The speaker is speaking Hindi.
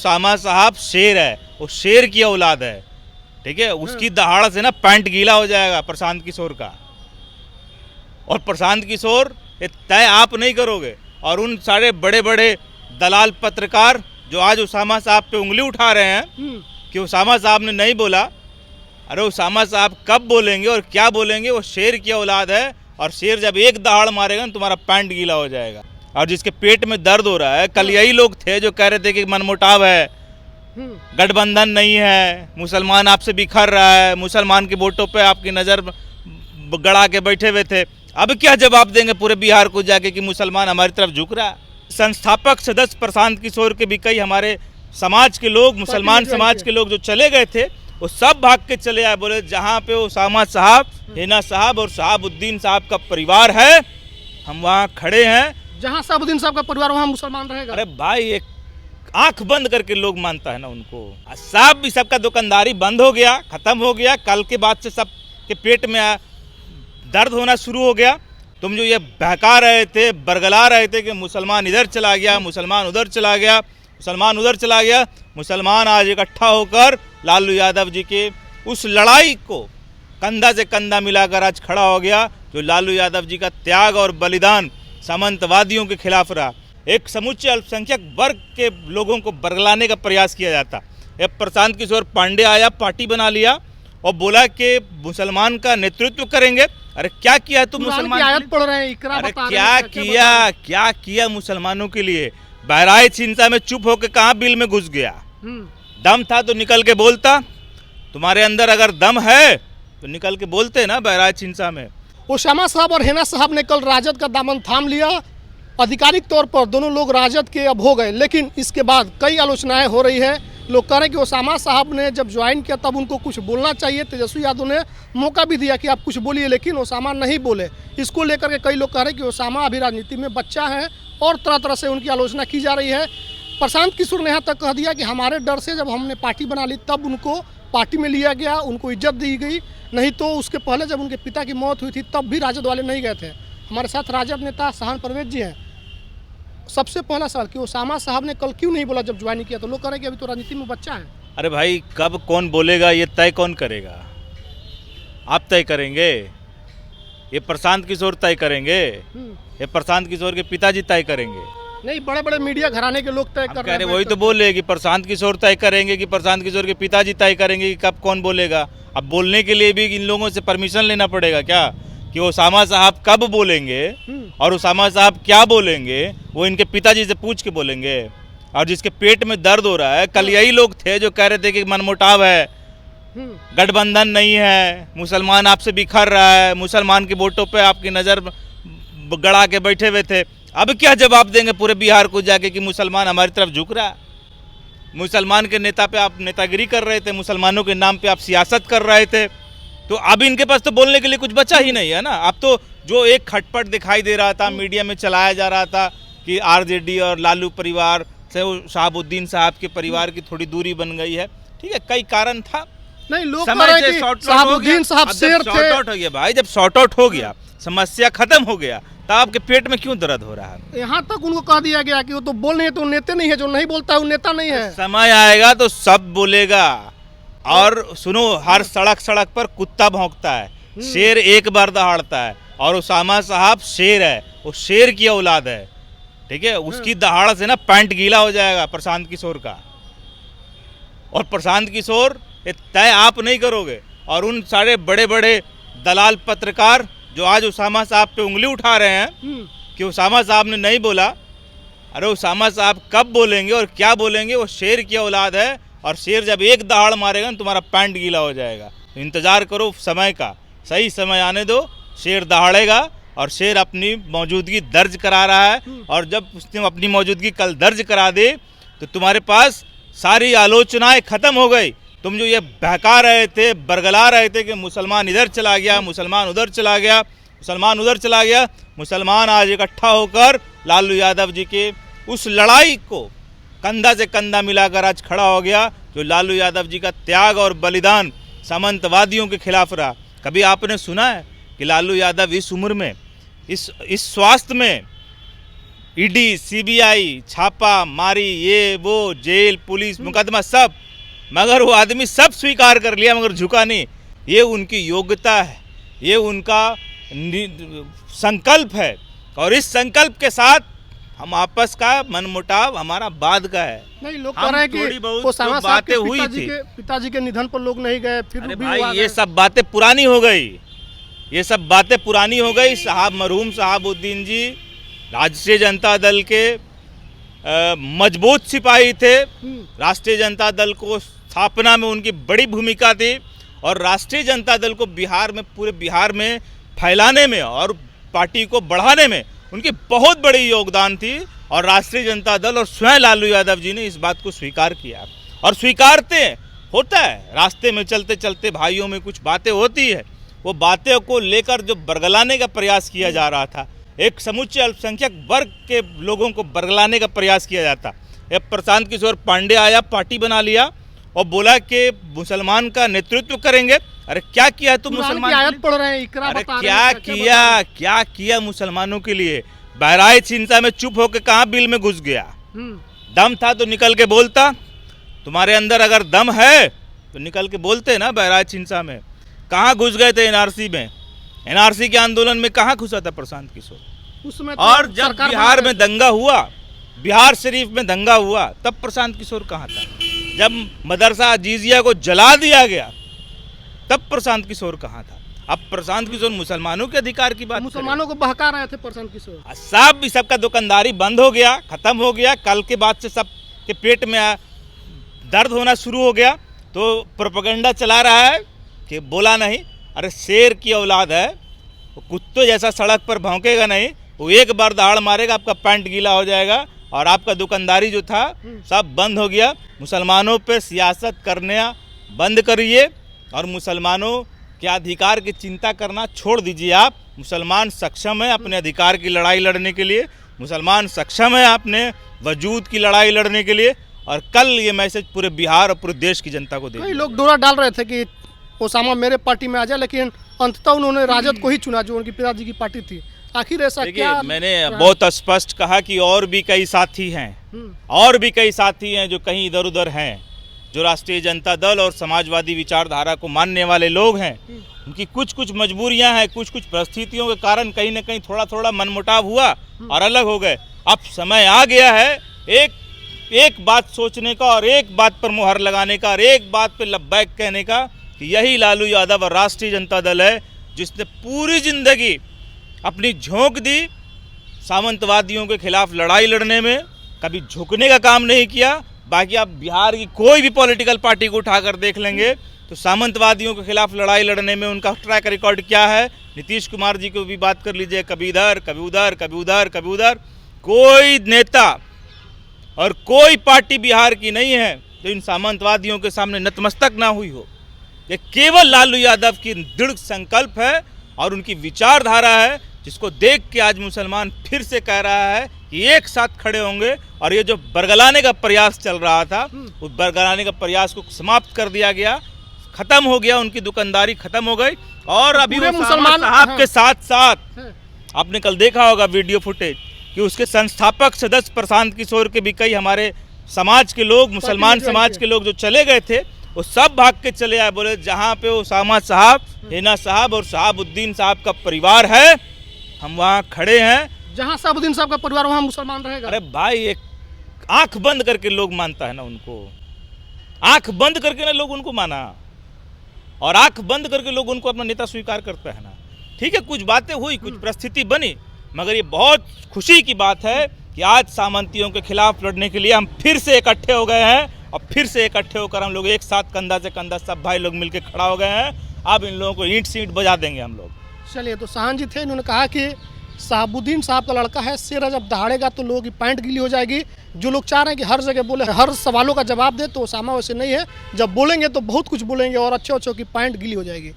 उसामा साहब शेर है, वो शेर की औलाद है, ठीक है। उसकी दहाड़ से ना पैंट गीला हो जाएगा प्रशांत किशोर का। और प्रशांत किशोर ये तय आप नहीं करोगे। और उन सारे बड़े बड़े दलाल पत्रकार जो आज उसामा साहब पे उंगली उठा रहे हैं कि उसामा साहब ने नहीं बोला, अरे उसामा साहब कब बोलेंगे और क्या बोलेंगे, वो शेर की औलाद है। और शेर जब एक दहाड़ मारेगा ना तुम्हारा पैंट गीला हो जाएगा। और जिसके पेट में दर्द हो रहा है, कल यही लोग थे जो कह रहे थे कि मनमुटाव है, गठबंधन नहीं है, मुसलमान आपसे बिखर रहा है, मुसलमान के वोटों पे आपकी नज़र गड़ा के बैठे हुए थे। अब क्या जवाब देंगे पूरे बिहार को जाके कि मुसलमान हमारी तरफ झुक रहा है। संस्थापक सदस्य प्रशांत किशोर के भी कई हमारे समाज के लोग, मुसलमान समाज के लोग जो चले गए थे, वो सब भाग के चले आए। बोले जहाँ पे उसामा साहब, हिना साहब और शहाबुद्दीन साहब का परिवार है, हम वहाँ खड़े हैं। जहाँ शहाबुद्दीन साहब का परिवार वहाँ मुसलमान रहेगा। अरे भाई, एक आंख बंद करके लोग मानता है ना उनको। साहब भी सबका दुकानदारी बंद हो गया, खत्म हो गया। कल के बाद से सब के पेट में दर्द होना शुरू हो गया। तुम जो ये बहका रहे थे, बरगला रहे थे कि मुसलमान इधर चला गया, मुसलमान उधर चला गया, मुसलमान उधर चला गया, मुसलमान आज इकट्ठा होकर लालू यादव जी के उस लड़ाई को कंधा से कंधा मिलाकर आज खड़ा हो गया, जो लालू यादव जी का त्याग और बलिदान सामंतवादियों के खिलाफ रहा। एक समूचे अल्पसंख्यक वर्ग के लोगों को बरगलाने का प्रयास किया जाता। प्रशांत किशोर पांडे आया, पार्टी बना लिया और बोला कि मुसलमान का नेतृत्व करेंगे। अरे क्या किया तुम मुसलमान? आयत पढ़ रहे हैं, इकरा अरे बता रहे क्या हैं, किया, क्या किया मुसलमानों के लिए? बहराइच हिंसा में चुप होकर कहाँ बिल में घुस गया? दम था तो निकल के बोलता। तुम्हारे अंदर अगर दम है तो निकल के बोलते ना बहराइच हिंसा में। उसामा साहब और हिना साहब ने कल राजद का दामन थाम लिया। आधिकारिक तौर पर दोनों लोग राजद के अब हो गए, लेकिन इसके बाद कई आलोचनाएं हो रही है। लोग कह रहे हैं कि उसामा साहब ने जब ज्वाइन किया तब उनको कुछ बोलना चाहिए। तेजस्वी यादव ने मौका भी दिया कि आप कुछ बोलिए, लेकिन उसामा नहीं बोले। इसको लेकर के कई लोग कह रहे हैं कि उसामा अभी राजनीति में बच्चा है और तरह तरह से उनकी आलोचना की जा रही है। प्रशांत किशोर ने यहाँ तक कह दिया कि हमारे डर से जब हमने पार्टी बना ली तब उनको पार्टी में लिया गया, उनको इज्जत दी गई, नहीं तो उसके पहले जब उनके पिता की मौत हुई थी तब भी राजद वाले नहीं गए थे। हमारे साथ राजद नेता सहान परवेज जी हैं। सबसे पहला सवाल कि उसामा साहब ने कल क्यों नहीं बोला जब ज्वाइन किया? तो लोग कह रहे हैं कि अभी तो राजनीति में बच्चा है। अरे भाई, कब कौन बोलेगा ये तय कौन करेगा? आप तय करेंगे? ये प्रशांत किशोर तय करेंगे? ये प्रशांत किशोर के पिताजी तय करेंगे? नहीं, बड़े बड़े मीडिया घराने के लोग तय कर रहे हैं। वही तो बोले कि प्रशांत किशोर तय करेंगे कि प्रशांत किशोर के पिताजी तय करेंगे कि कब कौन बोलेगा। अब बोलने के लिए भी इन लोगों से परमिशन लेना पड़ेगा क्या कि उसामा साहब कब बोलेंगे और उसामा साहब क्या बोलेंगे, वो इनके पिताजी से पूछ के बोलेंगे। और जिसके पेट में दर्द हो रहा है, कल यही लोग थे जो कह रहे थे कि मनमुटाव है, गठबंधन नहीं है, मुसलमान आपसे बिखर रहा है, मुसलमान के वोटों पे आपकी नज़र गड़ा के बैठे हुए थे। अब क्या जवाब देंगे पूरे बिहार को जाके कि मुसलमान हमारी तरफ झुक रहा है? मुसलमान के नेता पे आप नेतागिरी कर रहे थे, मुसलमानों के नाम पे आप सियासत कर रहे थे, तो अब इनके पास तो बोलने के लिए कुछ बचा ही नहीं है ना। अब तो जो एक खटपट दिखाई दे रहा था, मीडिया में चलाया जा रहा था कि आरजेडी और लालू परिवार से शहाबुद्दीन साहब के परिवार की थोड़ी दूरी बन गई है। ठीक है, कई कारण था। नहीं, लोग कह रहे हैं कि शहाबुद्दीन साहब शेर थे। शॉर्ट आउट हो गया भाई, जब शॉर्ट आउट हो गया, समस्या खत्म हो गया, तो आपके पेट में क्यों दर्द हो रहा है? यहाँ तक उनको कह दिया गया कि वो तो बोल नहीं है तो नेता नहीं है, जो नहीं बोलता है वो नेता नहीं है। समय आएगा तो सब बोलेगा। और सुनो, हर सड़क सड़क पर कुत्ता भौंकता है, शेर एक बार दहाड़ता है। और उसामा साहब शेर है, वो शेर की औलाद है, ठीक है। उसकी दहाड़ से ना पैंट गीला हो जाएगा प्रशांत किशोर का। और प्रशांत किशोर ये तय आप नहीं करोगे। और उन सारे बड़े बड़े दलाल पत्रकार जो आज उसामा साहब पे उंगली उठा रहे हैं कि उसामा साहब ने नहीं बोला, अरे उसामा साहब कब बोलेंगे और क्या बोलेंगे, वो शेर की औलाद है। और शेर जब एक दहाड़ मारेगा ना तुम्हारा पैंट गीला हो जाएगा। तो इंतज़ार करो समय का, सही समय आने दो, शेर दहाड़ेगा। और शेर अपनी मौजूदगी दर्ज करा रहा है। और जब उसने अपनी मौजूदगी कल दर्ज करा दे तो तुम्हारे पास सारी आलोचनाएं खत्म हो गई। तुम जो ये बहका रहे थे, बरगला रहे थे कि मुसलमान इधर चला गया, मुसलमान उधर चला गया, मुसलमान उधर चला गया, मुसलमान आज इकट्ठा होकर लालू यादव जी के उस लड़ाई को कंधा से कंधा मिलाकर आज खड़ा हो गया, जो लालू यादव जी का त्याग और बलिदान सामंतवादियों के खिलाफ रहा। कभी आपने सुना है कि लालू यादव इस उम्र में, इस स्वास्थ्य में ईडी, सीबीआई, छापा मारी, ये वो, जेल, पुलिस, मुकदमा सब, मगर वो आदमी सब स्वीकार कर लिया मगर झुका नहीं। ये उनकी योग्यता है, ये उनका संकल्प है, और इस संकल्प के साथ हम आपस का मनमुटाव हमारा बाद का है। नहीं, लोग कह रहे हैं कि ओसामा साहब के पिताजी के निधन पर लोग नहीं गए, फिर अरे भी भाई ये सब बातें पुरानी हो गई, ये सब बातें पुरानी हो गई। साहब मरहूम शहाबुद्दीन जी राष्ट्रीय जनता दल के मजबूत सिपाही थे। राष्ट्रीय जनता दल को स्थापना में उनकी बड़ी भूमिका थी, और राष्ट्रीय जनता दल को बिहार में, पूरे बिहार में फैलाने में और पार्टी को बढ़ाने में उनकी बहुत बड़ी योगदान थी। और राष्ट्रीय जनता दल और स्वयं लालू यादव जी ने इस बात को स्वीकार किया, और स्वीकारते होता है। रास्ते में चलते चलते भाइयों में कुछ बातें होती है, वो बातें को लेकर जो बरगलाने का प्रयास किया जा रहा था, एक समुच्चय अल्पसंख्यक वर्ग के लोगों को बरगलाने का प्रयास किया जाता। प्रशांत किशोर पांडे आया, पार्टी बना लिया और बोला कि मुसलमान का नेतृत्व करेंगे। अरे क्या किया तुम मुसलमान? आयत पढ़ रहे हैं, इकरा अरे बता रहे क्या हैं, किया, क्या किया मुसलमानों के लिए? बहराइच हिंसा में चुप होकर कहाँ बिल में घुस गया? दम था तो निकल के बोलता। तुम्हारे अंदर अगर दम है तो निकल के बोलते ना। बहराइच हिंसा में कहाँ घुस गए थे? एनआरसी में, एनआरसी के आंदोलन में कहाँ घुसा था प्रशांत किशोर? उसमें तो और जब बिहार में दंगा हुआ, बिहार शरीफ में दंगा हुआ, तब प्रशांत किशोर कहाँ था? जब मदरसा अजीजिया को जला दिया गया, तब प्रशांत किशोर कहाँ था? अब प्रशांत किशोर मुसलमानों के अधिकार की बात, मुसलमानों को बहका रहे थे प्रशांत किशोर। सब सबका दुकानदारी बंद हो गया, खत्म हो गया। कल के बाद से सब के पेट में दर्द होना शुरू हो गया, तो प्रोपेगेंडा चला रहा है कि बोला नहीं। अरे शेर की औलाद है, वो कुत्ते जैसा सड़क पर भौंकेगा नहीं, वो एक बार दहाड़ मारेगा, आपका पैंट गीला हो जाएगा, और आपका दुकानदारी जो था सब बंद हो गया। मुसलमानों पे सियासत करना बंद करिए, और मुसलमानों के अधिकार की चिंता करना छोड़ दीजिए। आप मुसलमान सक्षम है अपने अधिकार की लड़ाई लड़ने के लिए, मुसलमान सक्षम है अपने वजूद की लड़ाई लड़ने के लिए। और कल ये मैसेज पूरे बिहार और पूरे देश की जनता को दे। कई लोग डोरा डाल रहे थे कि ओसामा मेरे पार्टी में आ जाए, लेकिन अंततः उन्होंने राजद को ही चुना जो उनकी पिताजी की पार्टी थी। आखिर ऐसा क्या? मैंने बहुत स्पष्ट कहा कि और भी कई साथी हैं, और भी कई साथी हैं जो कहीं इधर उधर हैं, जो राष्ट्रीय जनता दल और समाजवादी विचारधारा को मानने वाले लोग हैं। उनकी कुछ कुछ मजबूरियां हैं, कुछ कुछ परिस्थितियों के कारण कहीं ना कहीं थोड़ा थोड़ा मनमुटाव हुआ और अलग हो गए। अब समय आ गया है एक बात सोचने का, और एक बात पर मुहर लगाने का, और एक बात पर लब्बैक कहने का, कि यही लालू यादव और राष्ट्रीय जनता दल है जिसने पूरी जिंदगी अपनी झोंक दी सामंतवादियों के खिलाफ लड़ाई लड़ने में, कभी झुकने का काम नहीं किया। बाकी आप बिहार की कोई भी पॉलिटिकल पार्टी को उठाकर देख लेंगे तो सामंतवादियों के खिलाफ लड़ाई लड़ने में उनका ट्रैक रिकॉर्ड क्या है। नीतीश कुमार जी को भी बात कर लीजिए, कभी इधर कभी उधर, कभी उधर कभी उधर। कोई नेता और कोई पार्टी बिहार की नहीं है जो इन सामंतवादियों के सामने नतमस्तक ना हुई हो। ये केवल लालू यादव की दृढ़ संकल्प है और उनकी विचारधारा है, जिसको देख के आज मुसलमान फिर से कह रहा है कि एक साथ खड़े होंगे। और ये जो बरगलाने का प्रयास चल रहा था, उस बरगलाने का प्रयास को समाप्त कर दिया गया, खत्म हो गया, उनकी दुकानदारी खत्म हो गई। और अभी वो मुसलमान साहब के साथ साथ आपने कल देखा होगा वीडियो फुटेज कि उसके संस्थापक सदस्य प्रशांत किशोर के भी कई हमारे समाज के लोग, मुसलमान समाज के लोग जो चले गए थे, वो सब भाग के चले आए। बोले जहाँ पे ओसामा साहब, हिना साहब और शहाबुद्दीन साहब का परिवार है, हम वहाँ खड़े हैं। जहाँ शहाबुद्दीन साहब का परिवार वहाँ मुसलमान रहेगा। अरे भाई, एक आंख बंद करके लोग मानता है ना उनको, आंख बंद करके ना लोग उनको माना, और आंख बंद करके लोग उनको अपना नेता स्वीकार करते हैं ना। ठीक है, कुछ बातें हुई, कुछ परिस्थिति बनी, मगर ये बहुत खुशी की बात है कि आज सामंतियों के खिलाफ लड़ने के लिए हम फिर से इकट्ठे हो गए हैं, और फिर से इकट्ठे होकर हम लोग एक साथ कंधा से कंधा सब भाई लोग मिलकर खड़ा हो गए हैं। अब इन लोगों को ईंट से ईंट बजा देंगे हम लोग। चलिए, तो शाहन जी थे, इन्होंने कहा कि शहाबुद्दीन साहब का लड़का है, शेर जब दहाड़ेगा तो लोगों की पैंट गीली हो जाएगी। जो लोग चाह रहे हैं कि हर जगह बोले, हर सवालों का जवाब दे, तो ओसामा वैसे नहीं है। जब बोलेंगे तो बहुत कुछ बोलेंगे और अच्छे अच्छों की पैंट गीली हो जाएगी।